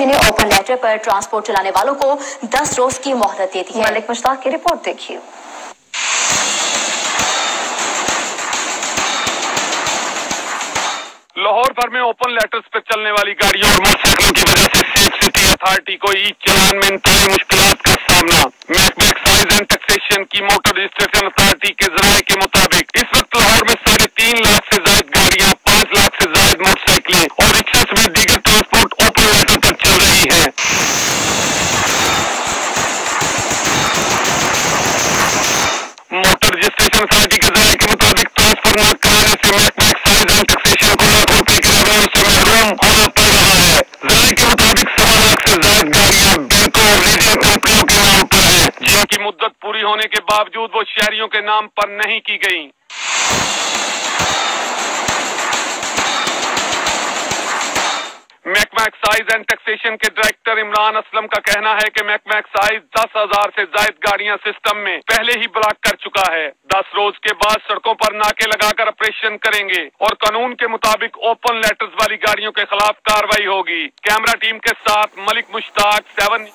ने open letter पर transport चलाने वालों को 10 रोज की मोहलत दे दी है। मलिक मुश्ताक की रिपोर्ट देखिए। लाहौर भर में ओपन लेटर्स पर चलने वाली गाड़ियों और मोटरसाइकिलों की वजह से सेफ सिटी अथॉरिटी को ई चलान में इंतहाई मुश्किलात का सामना। महकमा एक्साइज एंड टैक्सेशन की मोटर रजिस्ट्रेशन अथॉरिटी के जराये के मुताबिक इस वक्त लाहौर में 3.5 लाख से ज्यादा गाड़ियां, 5 लाख से ज्यादा मोटरसाइकिलें और रिक्शा समेत दीगर ट्रांसपोर्ट ओपन लेटर पर चल रही है। मोटर रजिस्ट्रेशन अथॉरिटी के जराये के मुताबिक ट्रांसफर न कराने से महकमा एक्साइज एंड टैक्सेशन को लाखों रुपए के रेवेन्यू से महरूम होना पड़ रहा है। जराये के मुताबिक 1.25 लाख से ज्यादा गाड़ियां बैंकों और लीजिंग कंपनियों के नाम पर है, जिनकी मुद्दत पूरी होने के बावजूद वो शहरियों के नाम पर नहीं की गई। महकमा एक्साइज एंड टैक्सेशन के डायरेक्टर इमरान असलम का कहना है कि महकमा एक्साइज 10,000 से ज्यादा गाड़ियां सिस्टम में पहले ही ब्लॉक कर चुका है। 10 रोज के बाद सड़कों पर नाके लगाकर ऑपरेशन करेंगे और कानून के मुताबिक ओपन लेटर्स वाली गाड़ियों के खिलाफ कार्रवाई होगी। कैमरा टीम के साथ मलिक मुश्ताक, 7